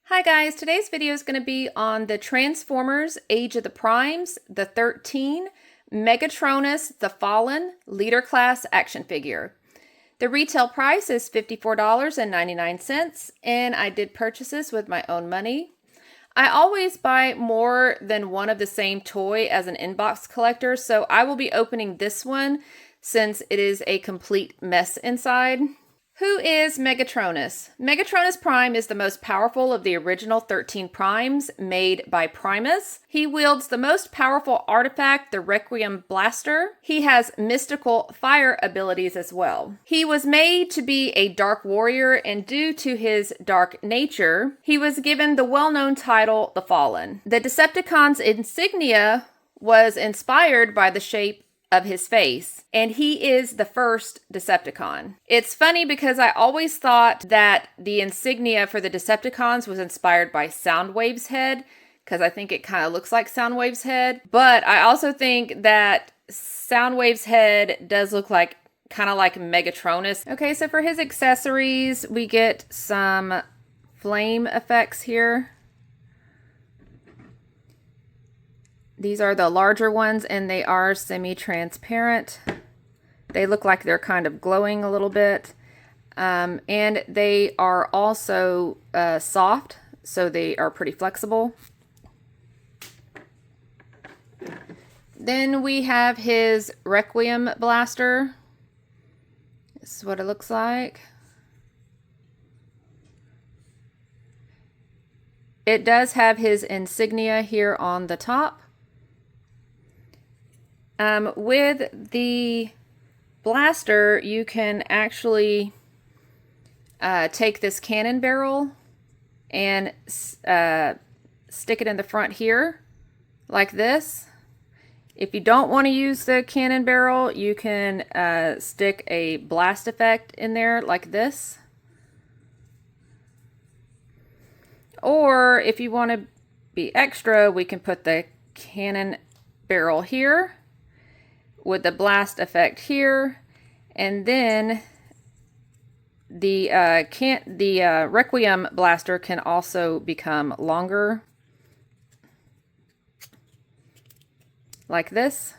Hi guys, today's video is going to be on the Transformers Age of the Primes, the 13, Megatronus, the Fallen, Leader Class action figure. The retail price is $54.99, and I did purchase this with my own money. I always buy more than one of the same toy as an inbox collector, so I will be opening this one since it is a complete mess inside. Who is Megatronus? Megatronus Prime is the most powerful of the original 13 Primes made by Primus. He wields the most powerful artifact, the Requiem Blaster. He has mystical fire abilities as well. He was made to be a Dark Warrior, and due to his dark nature, he was given the well-known title, the Fallen. The Decepticon's insignia was inspired by the shape of his face, and he is the first Decepticon. It's funny because I always thought that the insignia for the Decepticons was inspired by Soundwave's head, because I think it kind of looks like Soundwave's head, but I also think that Soundwave's head does look like kind of like Megatronus. Okay, so for his accessories, we get some flame effects here. These are the larger ones, and they are semi-transparent. They look like they're kind of glowing a little bit. And they are also soft, so they are pretty flexible. Then we have his Requiem Blaster. This is what it looks like. It does have his insignia here on the top. With the blaster, you can actually take this cannon barrel and stick it in the front here, like this. If you don't want to use the cannon barrel, you can stick a blast effect in there, like this. Or if you want to be extra, we can put the cannon barrel here with the blast effect here, and then the Requiem Blaster can also become longer, like this.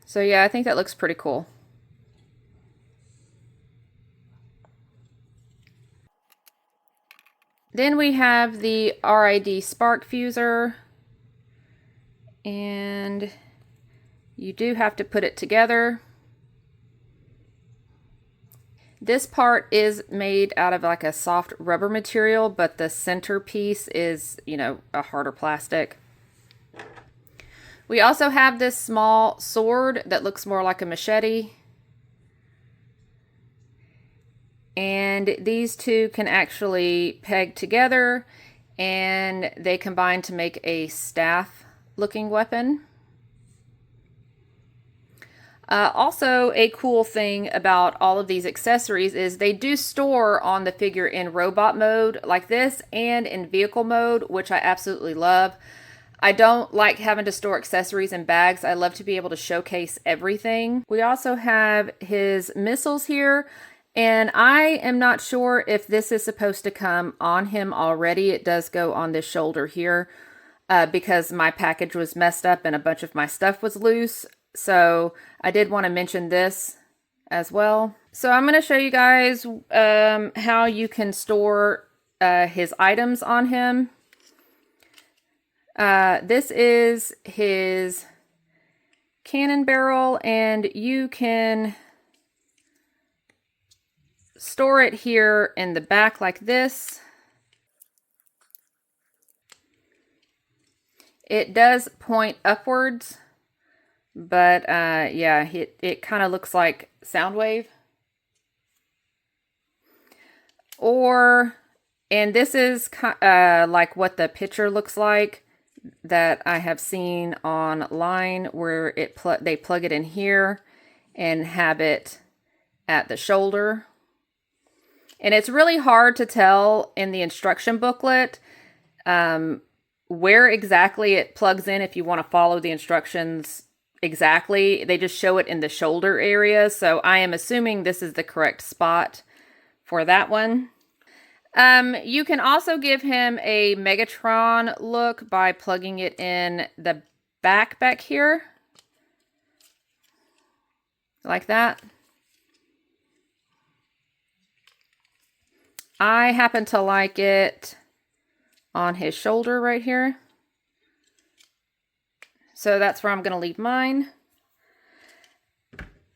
So yeah, I think that looks pretty cool. Then we have the RID spark fuser, and you do have to put it together. This part is made out of like a soft rubber material, but the center piece is, a harder plastic. We also have this small sword that looks more like a machete. And these two can actually peg together, and they combine to make a staff-looking weapon. Also, a cool thing about all of these accessories is they do store on the figure in robot mode like this and in vehicle mode, which I absolutely love. I don't like having to store accessories in bags. I love to be able to showcase everything. We also have his missiles here. And I am not sure if this is supposed to come on him already. It does go on this shoulder here because my package was messed up and a bunch of my stuff was loose. So I did want to mention this as well. So I'm going to show you guys how you can store his items on him. This is his cannon barrel, and you can store it here in the back like this. It does point upwards, but yeah, it kind of looks like Soundwave. And this is like what the picture looks like that I have seen online, where they plug it in here and have it at the shoulder. And it's really hard to tell in the instruction booklet where exactly it plugs in if you want to follow the instructions exactly. They just show it in the shoulder area. So I am assuming this is the correct spot for that one. You can also give him a Megatron look by plugging it in the back here. Like that. I happen to like it on his shoulder right here. So that's where I'm going to leave mine.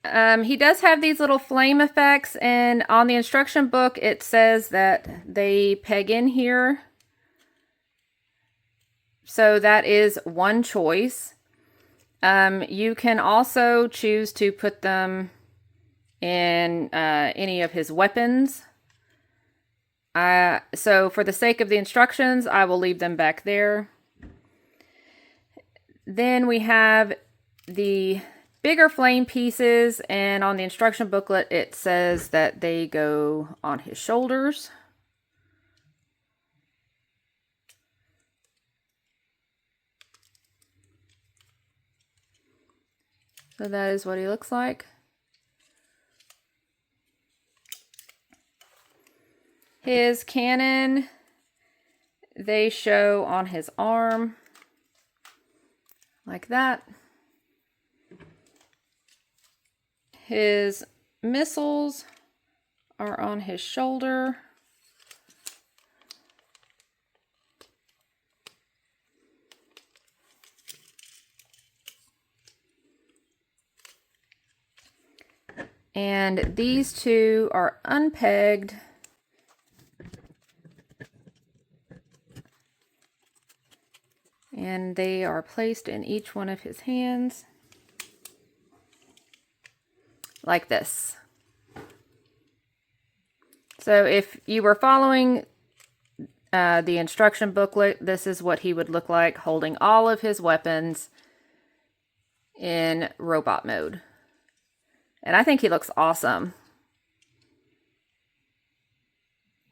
He does have these little flame effects, and on the instruction book it says that they peg in here. So that is one choice. You can also choose to put them in any of his weapons. So for the sake of the instructions, I will leave them back there. Then we have the bigger flame pieces, and on the instruction booklet it says that they go on his shoulders. So that is what he looks like. His cannon, they show on his arm, like that. His missiles are on his shoulder. And these two are unpegged. And they are placed in each one of his hands. Like this. So if you were following the instruction booklet, this is what he would look like holding all of his weapons in robot mode. And I think he looks awesome.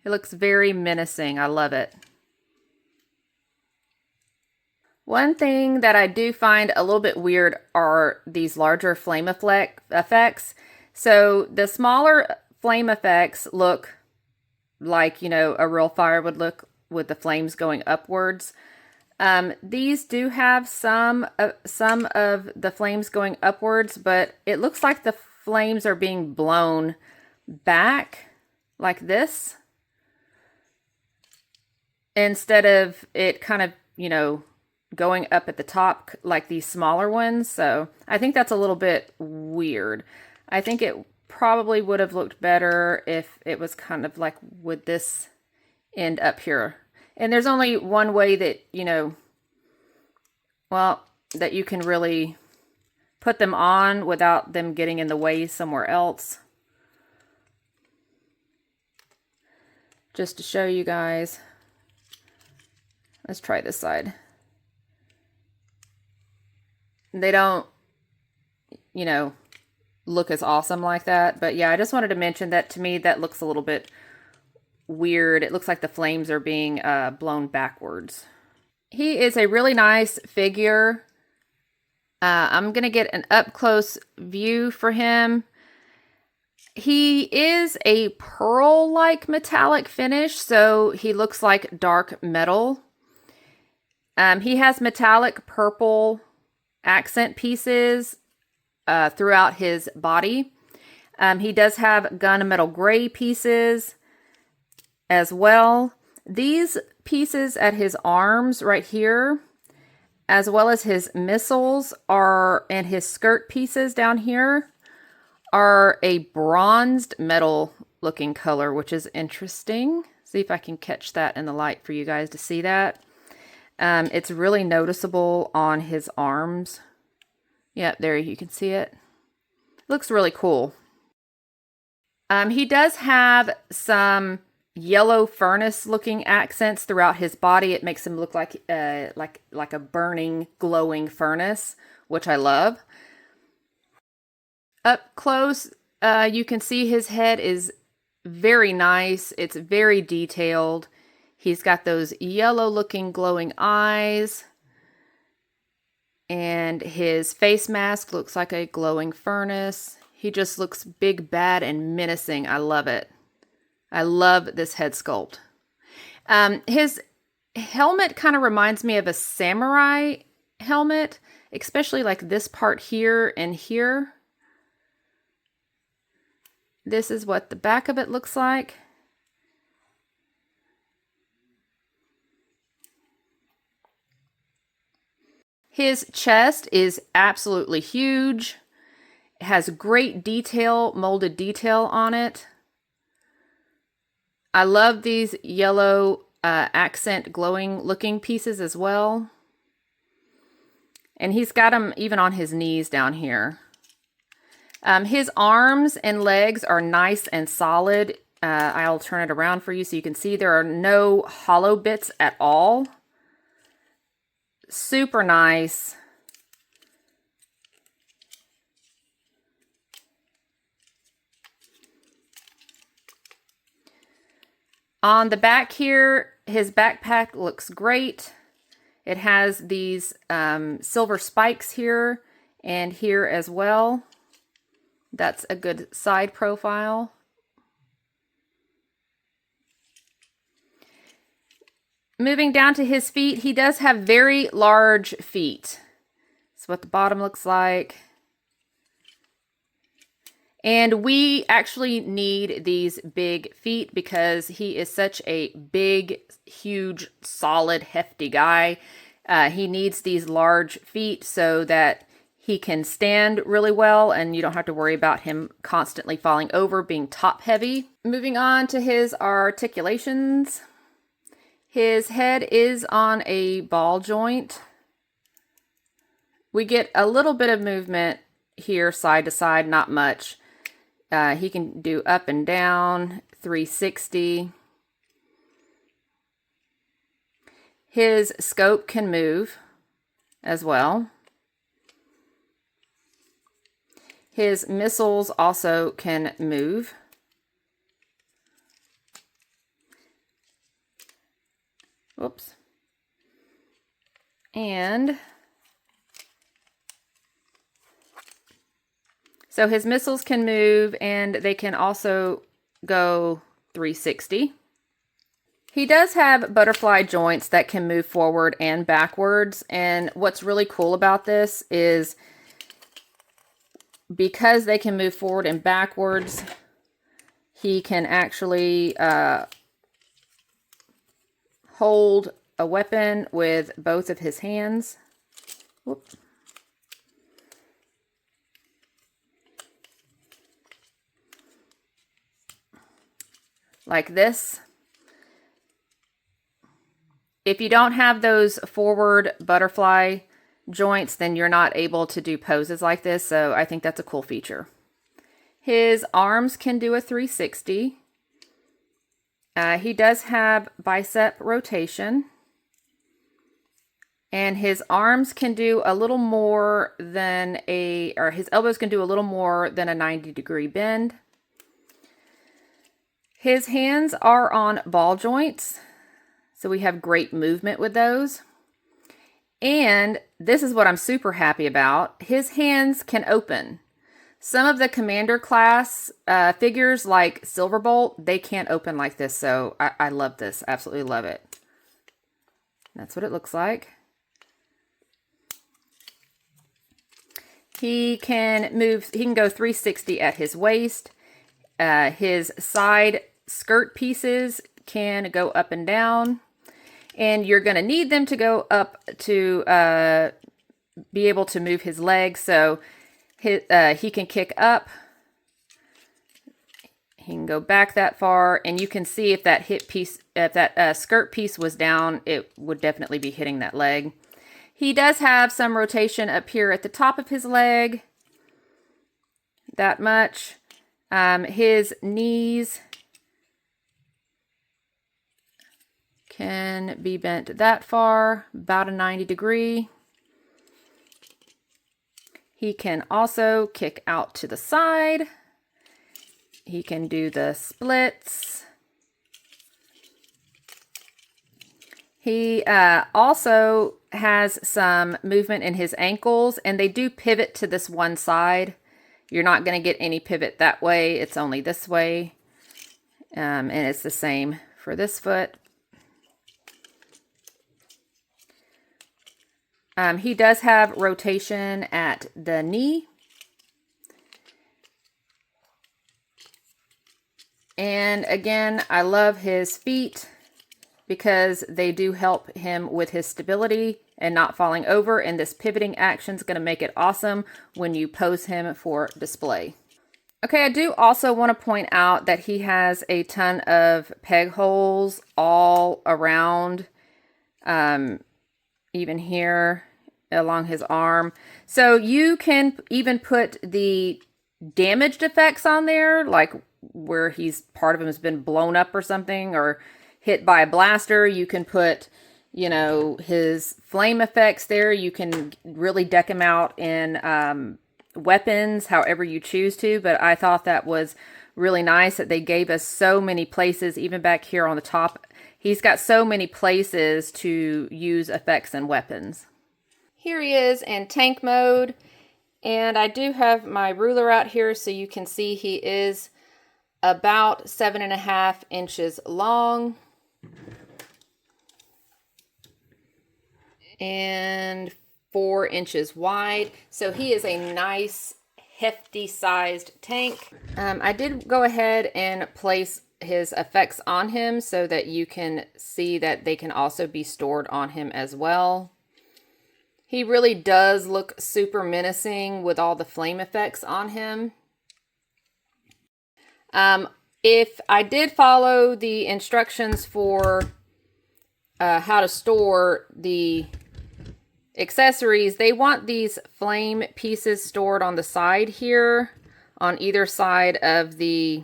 He looks very menacing. I love it. One thing that I do find a little bit weird are these larger flame effects. So the smaller flame effects look like, you know, a real fire would look with the flames going upwards. These do have some of the flames going upwards, but it looks like the flames are being blown back like this, instead of it kind of, you know, going up at the top like these smaller ones. So I think that's a little bit weird. I think it probably would have looked better if it was kind of like with this end up here. And there's only one way that, you know, well, that you can really put them on without them getting in the way somewhere else. Just to show you guys. Let's try this side. They don't, you know, look as awesome like that. But yeah, I just wanted to mention that to me, that looks a little bit weird. It looks like the flames are being blown backwards. He is a really nice figure. I'm going to get an up-close view for him. He is a pearl-like metallic finish, so he looks like dark metal. He has metallic purple accent pieces throughout his body. He does have gunmetal gray pieces as well. These pieces at his arms right here, as well as his missiles and his skirt pieces down here, are a bronzed metal looking color, which is interesting. See if I can catch that in the light for you guys to see that. It's really noticeable on his arms. Yep, there you can see it. Looks really cool. He does have some yellow furnace looking accents throughout his body. It makes him look like a burning, glowing furnace, which I love. Up close, you can see his head is very nice. It's very detailed. He's got those yellow looking glowing eyes. And his face mask looks like a glowing furnace. He just looks big, bad, and menacing. I love it. I love this head sculpt. His helmet kind of reminds me of a samurai helmet, especially like this part here and here. This is what the back of it looks like. His chest is absolutely huge. It has great detail, molded detail on it. I love these yellow accent glowing looking pieces as well. And he's got them even on his knees down here. His arms and legs are nice and solid. I'll turn it around for you so you can see there are no hollow bits at all. Super nice. On the back here, his backpack looks great. It has these silver spikes here and here as well. That's a good side profile. Moving down to his feet, he does have very large feet. That's what the bottom looks like. And we actually need these big feet because he is such a big, huge, solid, hefty guy. He needs these large feet so that he can stand really well and you don't have to worry about him constantly falling over, being top heavy. Moving on to his articulations. His head is on a ball joint. We get a little bit of movement here side to side, not much. He can do up and down, 360. His scope can move as well. His missiles also can move. Whoops. And so his missiles can move and they can also go 360. He does have butterfly joints that can move forward and backwards. And what's really cool about this is because they can move forward and backwards, he can actually hold a weapon with both of his hands. Whoop. Like this. If you don't have those forward butterfly joints, then you're not able to do poses like this, so I think that's a cool feature. His arms can do a 360. He does have bicep rotation. And his arms can do a little more than or his elbows can do a little more than a 90-degree bend. His hands are on ball joints, so we have great movement with those. And this is what I'm super happy about. His hands can open. Some of the commander class figures like Silverbolt, they can't open like this, so I love this. Absolutely love it. That's what it looks like. He can move, he can go 360 at his waist. His side skirt pieces can go up and down. And you're going to need them to go up to be able to move his legs. So he can kick up. He can go back that far. And you can see if that hip piece, if that skirt piece was down, it would definitely be hitting that leg. He does have some rotation up here at the top of his leg. That much. His knees can be bent that far, about a 90-degree. He can also kick out to the side. He can do the splits. He also has some movement in his ankles, and they do pivot to this one side. You're not going to get any pivot that way. It's only this way. And it's the same for this foot. He does have rotation at the knee. And again, I love his feet because they do help him with his stability and not falling over. And this pivoting action is going to make it awesome when you pose him for display. Okay, I do also want to point out that he has a ton of peg holes all around, even here along his arm. So you can even put the damaged effects on there, like where part of him has been blown up or something, or hit by a blaster. You can put, you know, his flame effects there. You can really deck him out in weapons, however you choose to. But I thought that was really nice that they gave us so many places, even back here on the top. He's got so many places to use effects and weapons. Here he is in tank mode. And I do have my ruler out here so you can see he is about 7.5 inches long. And 4 inches wide. So he is a nice, hefty sized tank. I did go ahead and place his effects on him so that you can see that they can also be stored on him as well. He really does look super menacing with all the flame effects on him. If I did follow the instructions for how to store the accessories, they want these flame pieces stored on the side here, on either side of the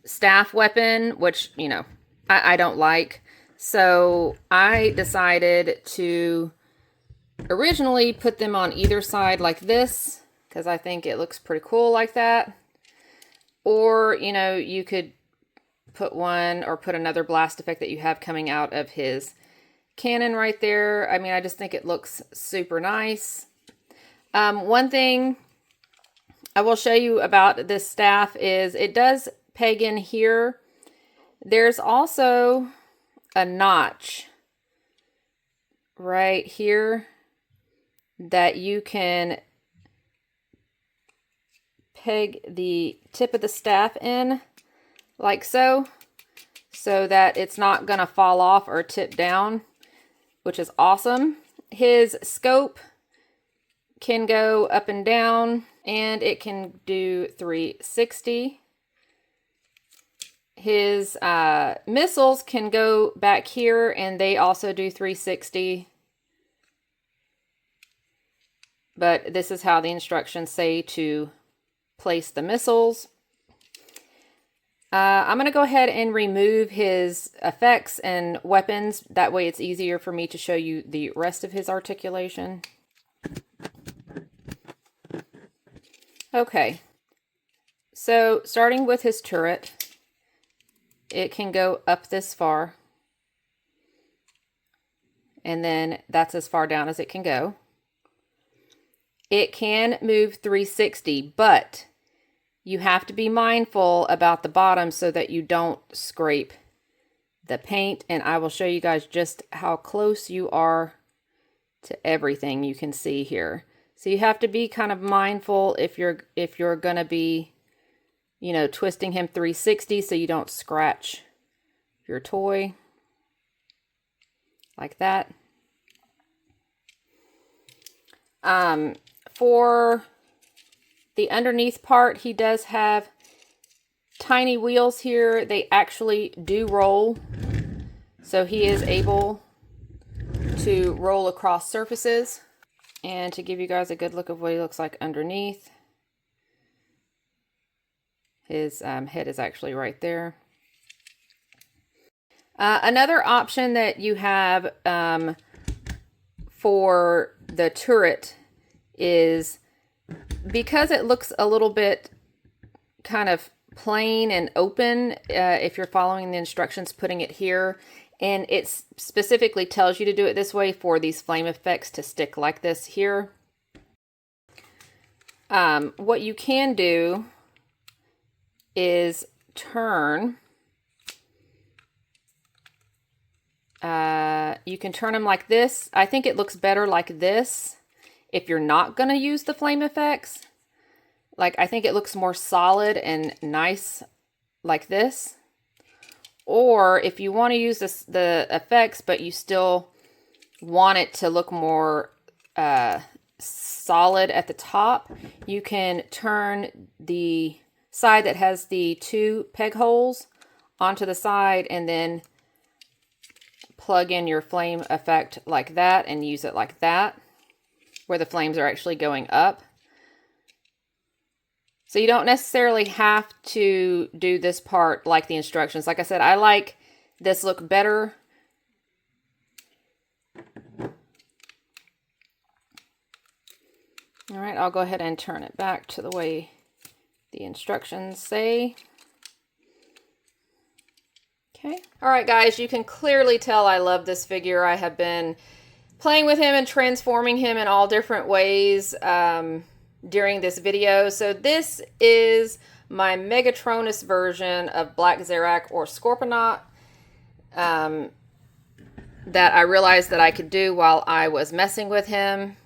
staff weapon, which, you know, I don't like. So I decided to originally put them on either side like this, because I think it looks pretty cool like that. Or, you know, you could put one or put another blast effect that you have coming out of his cannon right there. I mean, I just think it looks super nice. One thing I will show you about this staff is it does peg in here. There's also a notch right here that you can peg the tip of the staff in like so that it's not going to fall off or tip down, which is awesome. His scope can go up and down, and it can do 360. His missiles can go back here, and they also do 360. But this is how the instructions say to place the missiles. I'm going to go ahead and remove his effects and weapons. That way it's easier for me to show you the rest of his articulation. Okay, so starting with his turret, it can go up this far. And then that's as far down as it can go. It can move 360, but you have to be mindful about the bottom so that you don't scrape the paint. And I will show you guys just how close you are to everything you can see here. So you have to be kind of mindful if you're going to be, you know, twisting him 360 so you don't scratch your toy like that. For the underneath part, he does have tiny wheels here. They actually do roll. So he is able to roll across surfaces. And to give you guys a good look of what he looks like underneath, his head is actually right there. Another option that you have for the turret is, because it looks a little bit kind of plain and open, if you're following the instructions, putting it here, And it specifically tells you to do it this way for these flame effects to stick like this here. What you can do is turn. You can turn them like this. I think it looks better like this if you're not going to use the flame effects. Like, I think it looks more solid and nice like this. Or if you want to use the effects, but you still want it to look more solid at the top, you can turn the side that has the 2 peg holes onto the side and then plug in your flame effect like that and use it like that, where the flames are actually going up. So you don't necessarily have to do this part like the instructions. Like I said, I like this look better. All right, I'll go ahead and turn it back to the way the instructions say. Okay. All right, guys, you can clearly tell I love this figure. I have been playing with him and transforming him in all different ways during this video. So this is my Megatronus version of Black Zarak or Scorponaut that I realized that I could do while I was messing with him.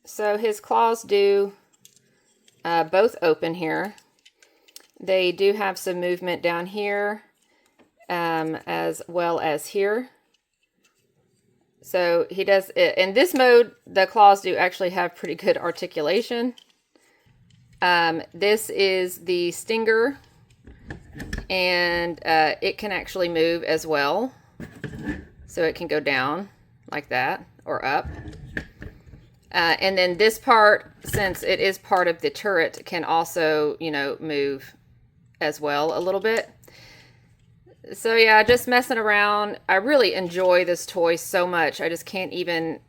So his claws do both open here. They do have some movement down here as well as here. So he does, in this mode, the claws do actually have pretty good articulation. This is the stinger, and it can actually move as well. So it can go down like that or up. And then this part, since it is part of the turret, can also, you know, move as well a little bit. So yeah, just messing around. I really enjoy this toy so much. I just can't even,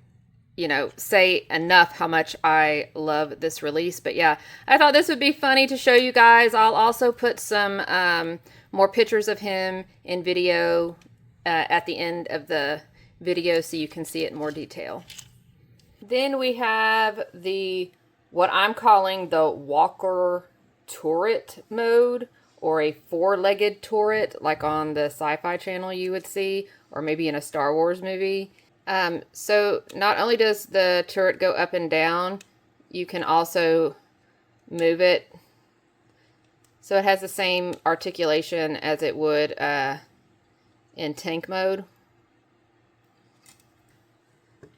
you know, say enough how much I love this release. But yeah, I thought this would be funny to show you guys. I'll also put some more pictures of him in video at the end of the video so you can see it in more detail. Then we have what I'm calling the walker turret mode, or a 4-legged turret, like on the Sci-Fi Channel you would see, or maybe in a Star Wars movie. So not only does the turret go up and down, you can also move it. So it has the same articulation as it would in tank mode.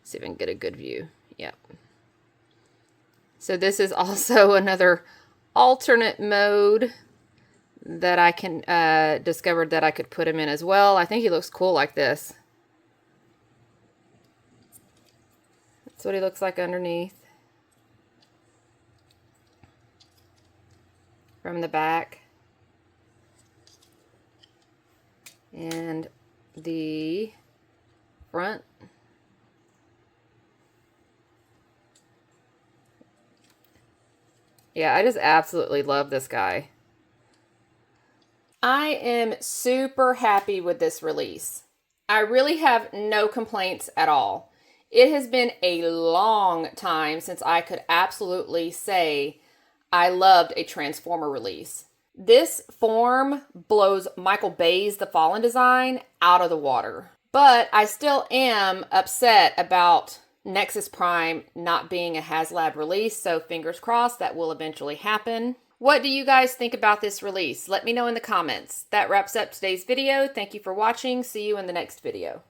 See if I can get a good view. Yep. So this is also another alternate mode that I can discovered that I could put him in as well. I think he looks cool like this. That's what he looks like underneath. From the back. And the front. Yeah, I just absolutely love this guy. I am super happy with this release. I really have no complaints at all. It has been a long time since I could absolutely say I loved a Transformer release. This form blows Michael Bay's The Fallen design out of the water. But I still am upset about Nexus Prime not being a HasLab release, so fingers crossed that will eventually happen. What do you guys think about this release? Let me know in the comments. That wraps up today's video. Thank you for watching. See you in the next video.